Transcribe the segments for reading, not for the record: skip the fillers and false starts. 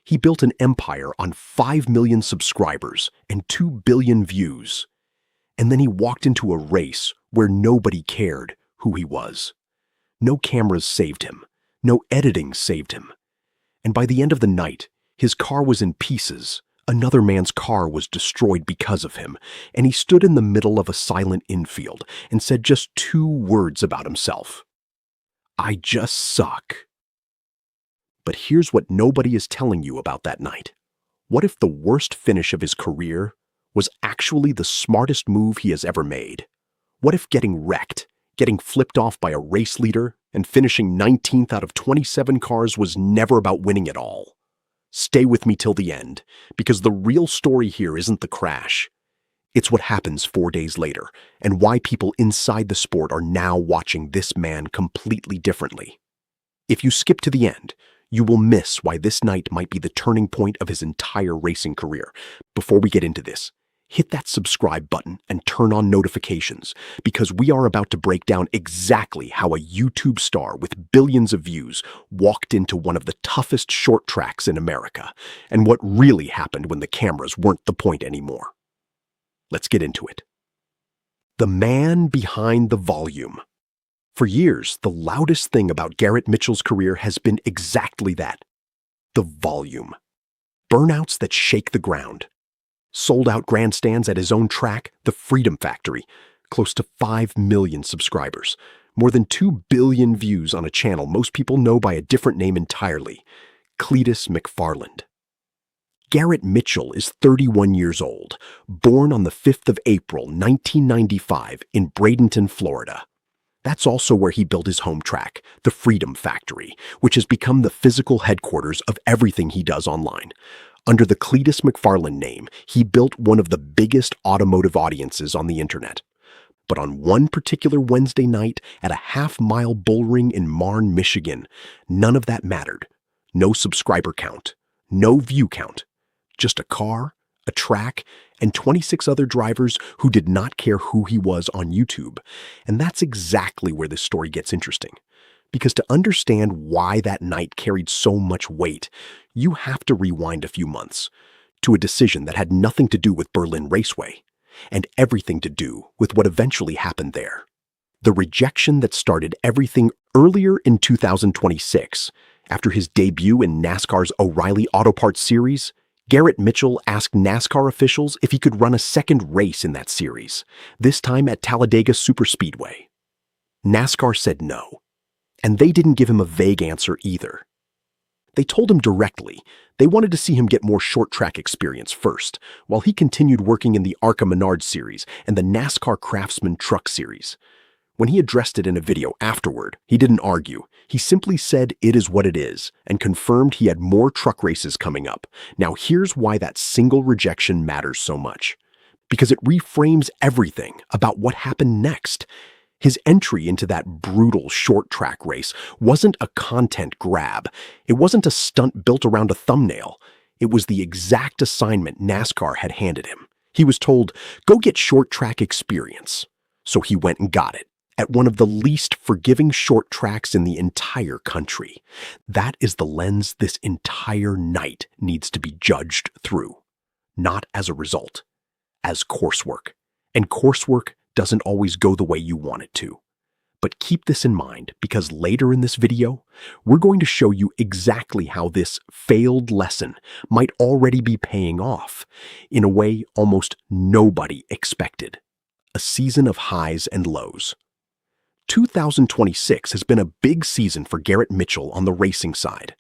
He built an empire on 5 million subscribers and 2 billion views. And then he walked into a race where nobody cared who he was. No cameras saved him. No editing saved him. And by the end of the night, his car was in pieces. Another man's car was destroyed because of him, and he stood in the middle of a silent infield and said just 2 words about himself. I just suck. But here's what nobody is telling you about that night. What if the worst finish of his career was actually the smartest move he has ever made? What if getting wrecked, getting flipped off by a race leader, and finishing 19th out of 27 cars was never about winning at all? Stay with me till the end, because the real story here isn't the crash. It's what happens 4 days later, and why people inside the sport are now watching this man completely differently. If you skip to the end, you will miss why this night might be the turning point of his entire racing career. Before we get into this, hit that subscribe button and turn on notifications, because we are about to break down exactly how a YouTube star with billions of views walked into one of the toughest short tracks in America, and what really happened when the cameras weren't the point anymore. Let's get into it. The man behind the volume. For years, the loudest thing about Garrett Mitchell's career has been exactly that: the volume. Burnouts that shake the ground. Sold-out grandstands at his own track, the Freedom Factory, close to 5 million subscribers, more than 2 billion views on a channel most people know by a different name entirely, Cleetus McFarland. Garrett Mitchell is 31 years old, born on the 5th of April, 1995 in Bradenton, Florida. That's also where he built his home track, the Freedom Factory, which has become the physical headquarters of everything he does online. Under the Cleetus McFarland name, he built one of the biggest automotive audiences on the internet. But on one particular Wednesday night at a half-mile bull ring in Marne, Michigan, none of that mattered. No subscriber count, no view count, just a car, a track, and 26 other drivers who did not care who he was on YouTube. And that's exactly where this story gets interesting. Because to understand why that night carried so much weight, you have to rewind a few months to a decision that had nothing to do with Berlin Raceway and everything to do with what eventually happened there. The rejection that started everything earlier in 2026, after his debut in NASCAR's O'Reilly Auto Parts Series, Garrett Mitchell asked NASCAR officials if he could run a second race in that series, this time at Talladega Superspeedway. NASCAR said no. And they didn't give him a vague answer either. They told him directly they wanted to see him get more short-track experience first, while he continued working in the ARCA Menard Series and the NASCAR Craftsman Truck Series. When he addressed it in a video afterward, he didn't argue. He simply said it is what it is and confirmed he had more truck races coming up. Now here's why that single rejection matters so much. Because it reframes everything about what happened next. His entry into that brutal short-track race wasn't a content grab. It wasn't a stunt built around a thumbnail. It was the exact assignment NASCAR had handed him. He was told, go get short-track experience. So he went and got it, at one of the least forgiving short tracks in the entire country. That is the lens this entire night needs to be judged through. Not as a result, as coursework. And coursework doesn't always go the way you want it to. But keep this in mind, because later in this video, we're going to show you exactly how this failed lesson might already be paying off in a way almost nobody expected. A season of highs and lows. 2026 has been a big season for Garrett Mitchell on the racing side.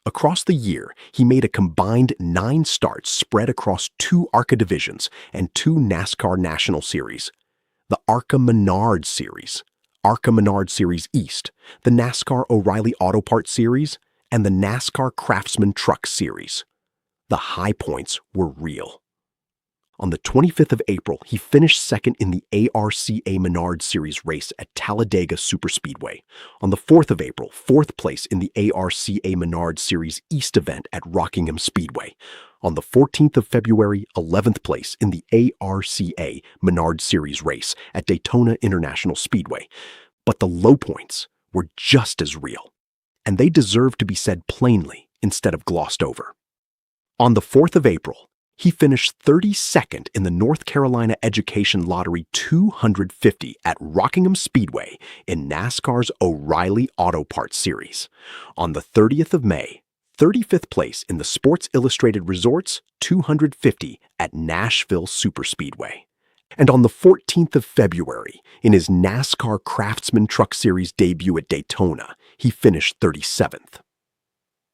Across the year, he made a combined 9 starts spread across 2 ARCA divisions and 2 NASCAR National Series. The ARCA Menard Series, ARCA Menard Series East, the NASCAR O'Reilly Auto Parts Series, and the NASCAR Craftsman Truck Series. The high points were real. On the 25th of April, he finished second in the ARCA Menard Series race at Talladega Superspeedway. On the 4th of April, 4th place in the ARCA Menard Series East event at Rockingham Speedway. On the 14th of February, 11th place in the ARCA Menard Series race at Daytona International Speedway. But the low points were just as real, and they deserve to be said plainly instead of glossed over. On the 4th of April, he finished 32nd in the North Carolina Education Lottery 250 at Rockingham Speedway in NASCAR's O'Reilly Auto Parts Series. On the 30th of May, 35th place in the Sports Illustrated Resorts 250 at Nashville Superspeedway. And on the 14th of February, in his NASCAR Craftsman Truck Series debut at Daytona, he finished 37th.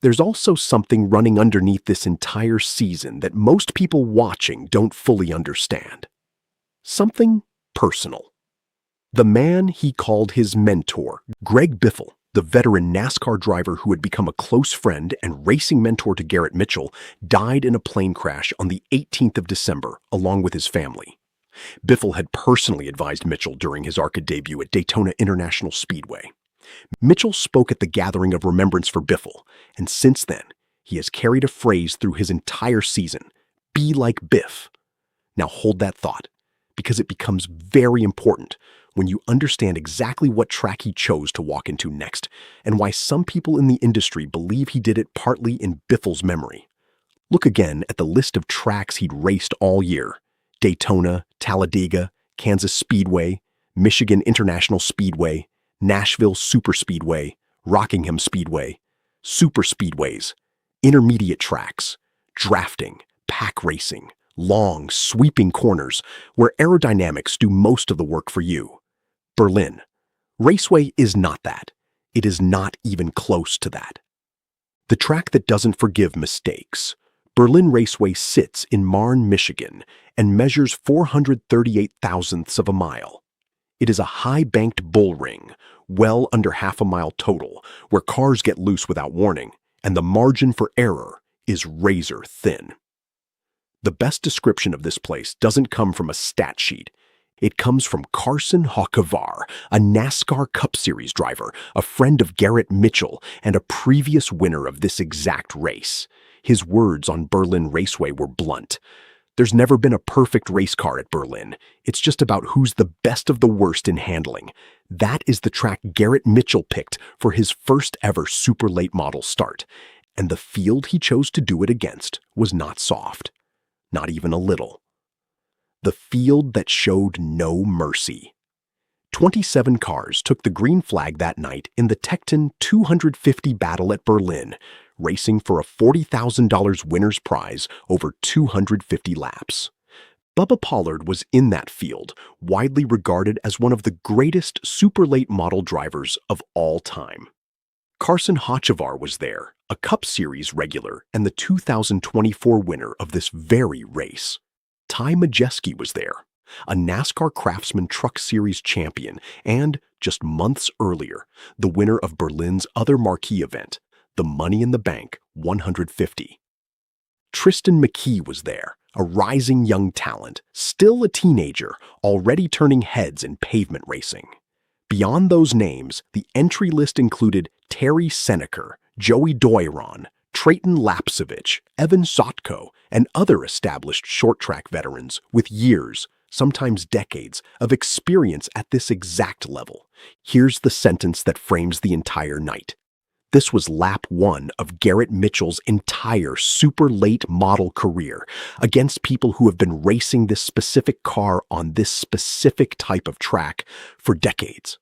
There's also something running underneath this entire season that most people watching don't fully understand. Something personal. The man he called his mentor, Greg Biffle, the veteran NASCAR driver who had become a close friend and racing mentor to Garrett Mitchell, died in a plane crash on the 18th of December along with his family. Biffle had personally advised Mitchell during his ARCA debut at Daytona International Speedway. Mitchell spoke at the gathering of remembrance for Biffle, and since then, he has carried a phrase through his entire season, "Be like Biff." Now hold that thought, because it becomes very important when you understand exactly what track he chose to walk into next, and why some people in the industry believe he did it partly in Biffle's memory. Look again at the list of tracks he'd raced all year: Daytona, Talladega, Kansas Speedway, Michigan International Speedway, Nashville Superspeedway, Rockingham Speedway, Superspeedways, intermediate tracks, drafting, pack racing, long, sweeping corners where aerodynamics do most of the work for you. Berlin Raceway is not that. It is not even close to that. The track that doesn't forgive mistakes. Berlin Raceway sits in Marne, Michigan, and measures 438 thousandths of a mile. It is a high-banked bull ring, well under half a mile total, where cars get loose without warning, and the margin for error is razor thin. The best description of this place doesn't come from a stat sheet. It comes from Carson Hocevar, a NASCAR Cup Series driver, a friend of Garrett Mitchell, and a previous winner of this exact race. His words on Berlin Raceway were blunt. "There's never been a perfect race car at Berlin. It's just about who's the best of the worst in handling. That is the track Garrett Mitchell picked for his first ever super late model start. And the field he chose to do it against was not soft. Not even a little. The field that showed no mercy. 27 cars took the green flag that night in the Tecton 250 battle at Berlin, racing for a $40,000 winner's prize over 250 laps. Bubba Pollard was in that field, widely regarded as one of the greatest super late model drivers of all time. Carson Hocevar was there, a Cup Series regular and the 2024 winner of this very race. Ty Majeski was there, a NASCAR Craftsman Truck Series champion and, just months earlier, the winner of Berlin's other marquee event, the Money in the Bank 150. Tristan McKee was there, a rising young talent, still a teenager, already turning heads in pavement racing. Beyond those names, the entry list included Terry Seneker, Joey Doiron, Trayton Lapsevich, Evan Sotko, and other established short-track veterans with years, sometimes decades, of experience at this exact level. Here's the sentence that frames the entire night. This was lap one of Garrett Mitchell's entire super late model career against people who have been racing this specific car on this specific type of track for decades.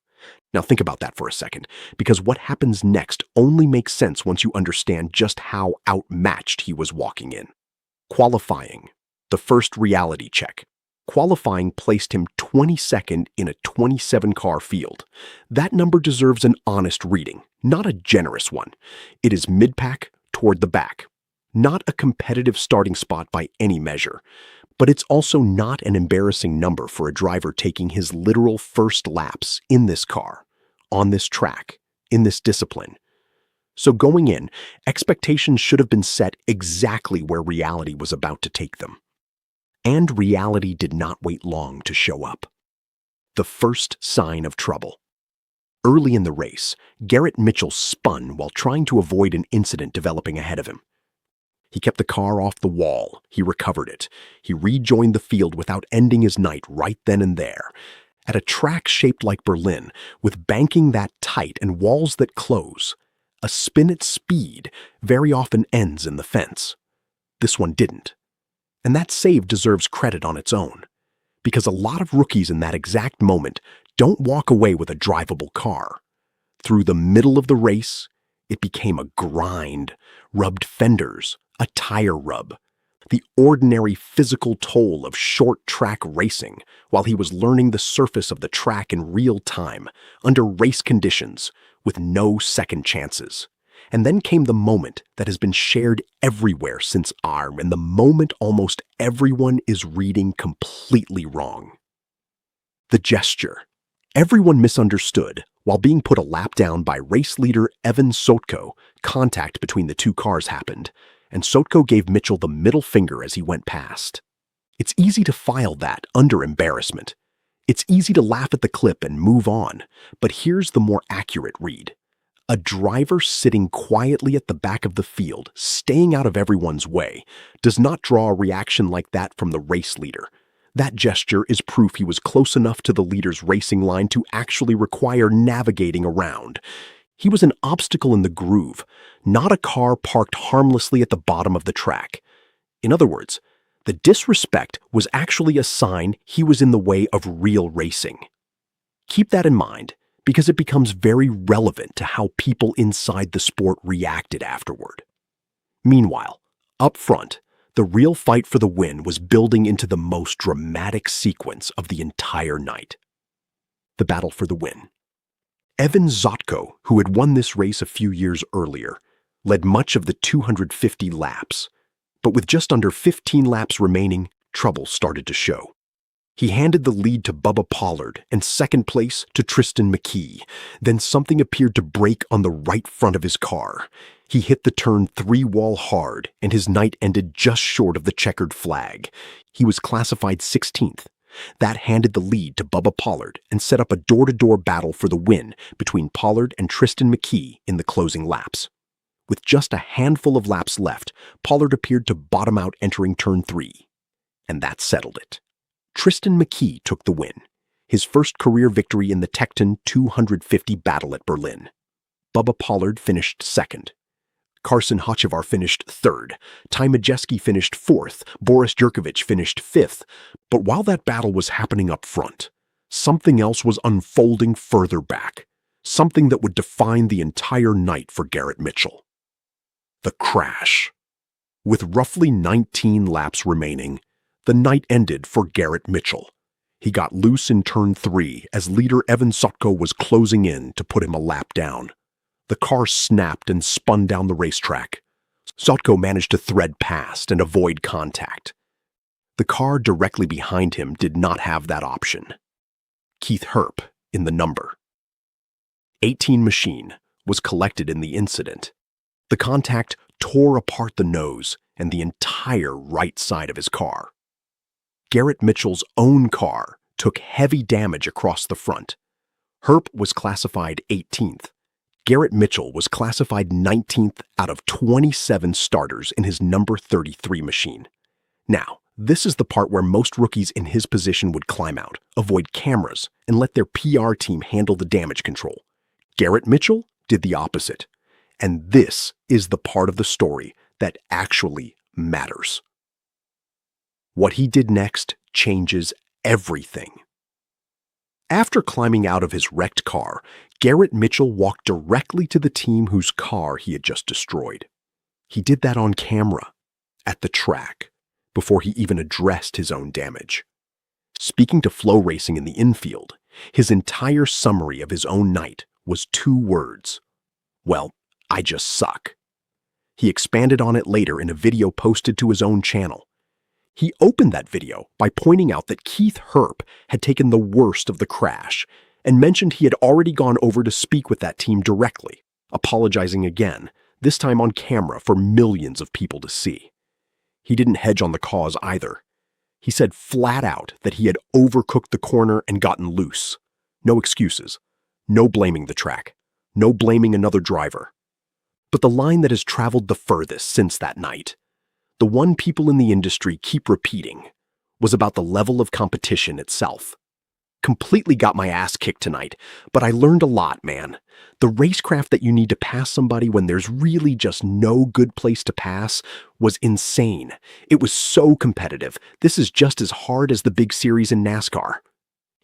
Now think about that for a second, because what happens next only makes sense once you understand just how outmatched he was walking in. Qualifying, the first reality check. Qualifying placed him 22nd in a 27-car field. That number deserves an honest reading, not a generous one. It is mid-pack toward the back. Not a competitive starting spot by any measure. But it's also not an embarrassing number for a driver taking his literal first laps in this car, on this track, in this discipline. So going in, expectations should have been set exactly where reality was about to take them. And reality did not wait long to show up. The first sign of trouble. Early in the race, Garrett Mitchell spun while trying to avoid an incident developing ahead of him. He kept the car off the wall. He recovered it. He rejoined the field without ending his night right then and there. At a track shaped like Berlin, with banking that tight and walls that close, a spin at speed very often ends in the fence. this one didn't. And that save deserves credit on its own, because a lot of rookies in that exact moment don't walk away with a drivable car. Through the middle of the race, it became a grind, rubbed fenders, a tire rub, the ordinary physical toll of short-track racing while he was learning the surface of the track in real time, under race conditions, with no second chances. And then came the moment that has been shared everywhere since ARM, and the moment almost everyone is reading completely wrong. The gesture. Everyone misunderstood. While being put a lap down by race leader Evan Sotko, contact between the two cars happened, and Sotko gave Mitchell the middle finger as he went past. It's easy to file that under embarrassment. It's easy to laugh at the clip and move on, but here's the more accurate read. A driver sitting quietly at the back of the field, staying out of everyone's way, does not draw a reaction like that from the race leader. That gesture is proof he was close enough to the leader's racing line to actually require navigating around. He was an obstacle in the groove, not a car parked harmlessly at the bottom of the track. In other words, the disrespect was actually a sign he was in the way of real racing. Keep that in mind, because it becomes very relevant to how people inside the sport reacted afterward. Meanwhile, up front, the real fight for the win was building into the most dramatic sequence of the entire night. The battle for the win. Evan Sotko, who had won this race a few years earlier, led much of the 250 laps. But with just under 15 laps remaining, trouble started to show. He handed the lead to Bubba Pollard and second place to Tristan McKee. Then something appeared to break on the right front of his car. He hit the turn 3 wall hard, and his night ended just short of the checkered flag. He was classified 16th. That handed the lead to Bubba Pollard and set up a door-to-door battle for the win between Pollard and Tristan McKee in the closing laps. With just a handful of laps left, Pollard appeared to bottom out entering turn 3. And that settled it. Tristan McKee took the win, his first career victory in the Tecton 250 battle at Berlin. Bubba Pollard finished second. Carson Hocevar finished third. Ty Majeski finished fourth. Boris Jurkovic finished fifth. But while that battle was happening up front, something else was unfolding further back. Something that would define the entire night for Garrett Mitchell. The crash. With roughly 19 laps remaining, the night ended for Garrett Mitchell. He got loose in turn 3 as leader Evan Sotko was closing in to put him a lap down. The car snapped and spun down the racetrack. Sotko managed to thread past and avoid contact. The car directly behind him did not have that option. Keith Herp in the number. 18 machine was collected in the incident. The contact tore apart the nose and the entire right side of his car. Garrett Mitchell's own car took heavy damage across the front. Herp was classified 18th. Garrett Mitchell was classified 19th out of 27 starters in his number 33 machine. Now, this is the part where most rookies in his position would climb out, avoid cameras, and let their PR team handle the damage control. Garrett Mitchell did the opposite. And this is the part of the story that actually matters. What he did next changes everything. After climbing out of his wrecked car, Garrett Mitchell walked directly to the team whose car he had just destroyed. He did that on camera, at the track, before he even addressed his own damage. Speaking to Flow Racing in the infield, his entire summary of his own night was 2 words. Well, I just suck. He expanded on it later in a video posted to his own channel. He opened that video by pointing out that Keith Herp had taken the worst of the crash and mentioned he had already gone over to speak with that team directly, apologizing again, this time on camera for millions of people to see. He didn't hedge on the cause either. He said flat out that he had overcooked the corner and gotten loose. No excuses. No blaming the track. No blaming another driver. But the line that has traveled the furthest since that night, the one people in the industry keep repeating, was about the level of competition itself. Completely got my ass kicked tonight, but I learned a lot, man. The racecraft that you need to pass somebody when there's really just no good place to pass was insane. It was so competitive. This is just as hard as the big series in NASCAR.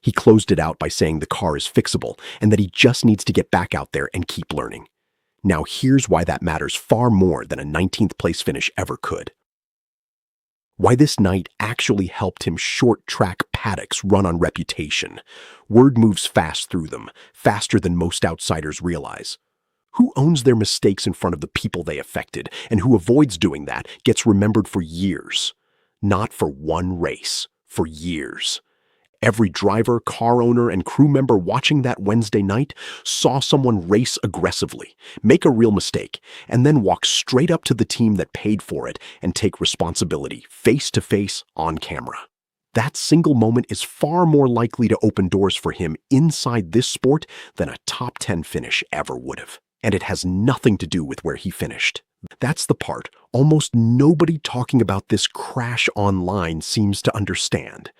He closed it out by saying the car is fixable and that he just needs to get back out there and keep learning. Now here's why that matters far more than a 19th place finish ever could. Why this night actually helped him short-track paddocks run on reputation. Word moves fast through them, faster than most outsiders realize. Who owns their mistakes in front of the people they affected, and who avoids doing that gets remembered for years. Not for one race, for years. Every driver, car owner, and crew member watching that Wednesday night saw someone race aggressively, make a real mistake, and then walk straight up to the team that paid for it and take responsibility face to face on camera. That single moment is far more likely to open doors for him inside this sport than a top 10 finish ever would have. And it has nothing to do with where he finished. That's the part almost nobody talking about this crash online seems to understand.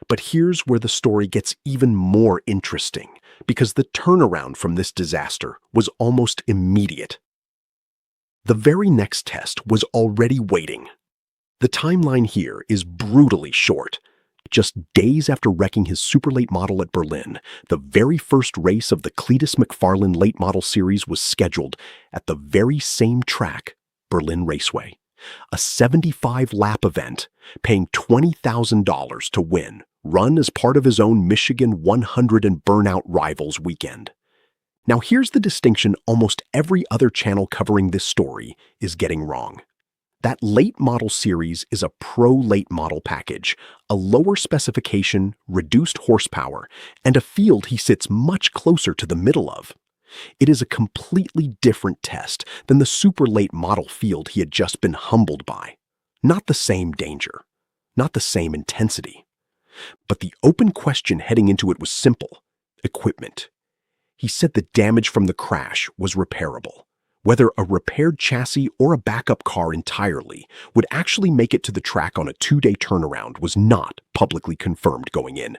But here's where the story gets even more interesting, because the turnaround from this disaster was almost immediate. The very next test was already waiting. The timeline here is brutally short. Just days after wrecking his super late model at Berlin, the very first race of the Cleetus McFarland late model series was scheduled at the very same track, Berlin Raceway. A 75-lap event, paying $20,000 to win, run as part of his own Michigan 100 and Burnout Rivals weekend. Now here's the distinction almost every other channel covering this story is getting wrong. That late model series is a pro late model package, a lower specification, reduced horsepower, and a field he sits much closer to the middle of. It is a completely different test than the super late model field he had just been humbled by. Not the same danger, not the same intensity. But the open question heading into it was simple: equipment. He said the damage from the crash was repairable. Whether a repaired chassis or a backup car entirely would actually make it to the track on a 2-day turnaround was not publicly confirmed going in.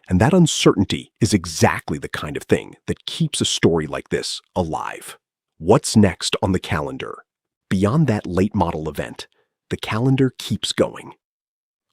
And that uncertainty is exactly the kind of thing that keeps a story like this alive. What's next on the calendar? Beyond that late model event, the calendar keeps going.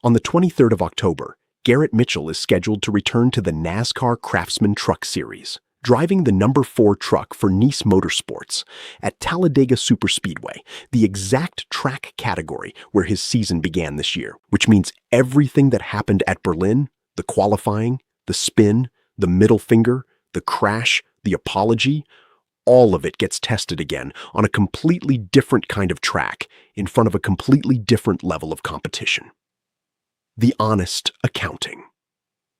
On the 23rd of October, Garrett Mitchell is scheduled to return to the NASCAR Craftsman Truck Series, driving the number 4 truck for Nice Motorsports at Talladega Superspeedway, the exact track category where his season began this year, which means everything that happened at Berlin, the qualifying, the spin, the middle finger, the crash, the apology, all of it gets tested again on a completely different kind of track in front of a completely different level of competition. The honest accounting.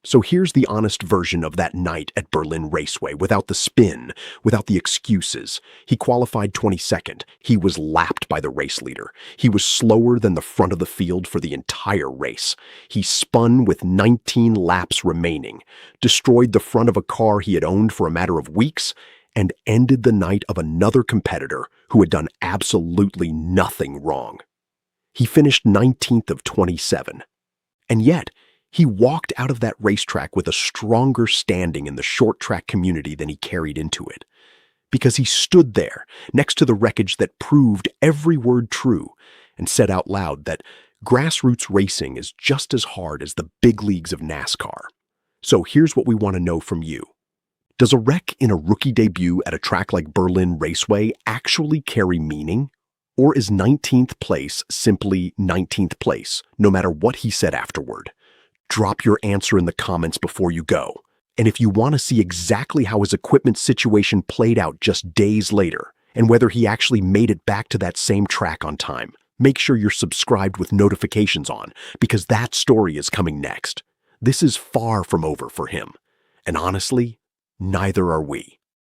So here's the honest version of that night at Berlin Raceway, without the spin, without the excuses. He qualified 22nd. He was lapped by the race leader. He was slower than the front of the field for the entire race. He spun with 19 laps remaining, destroyed the front of a car he had owned for a matter of weeks, and ended the night of another competitor who had done absolutely nothing wrong. He finished 19th of 27. And yet, he walked out of that racetrack with a stronger standing in the short track community than he carried into it. Because he stood there, next to the wreckage that proved every word true, and said out loud that grassroots racing is just as hard as the big leagues of NASCAR. So here's what we want to know from you. Does a wreck in a rookie debut at a track like Berlin Raceway actually carry meaning? Or is 19th place simply 19th place, no matter what he said afterward? Drop your answer in the comments before you go. And if you want to see exactly how his equipment situation played out just days later, and whether he actually made it back to that same track on time, make sure you're subscribed with notifications on, because that story is coming next. This is far from over for him. And honestly, neither are we.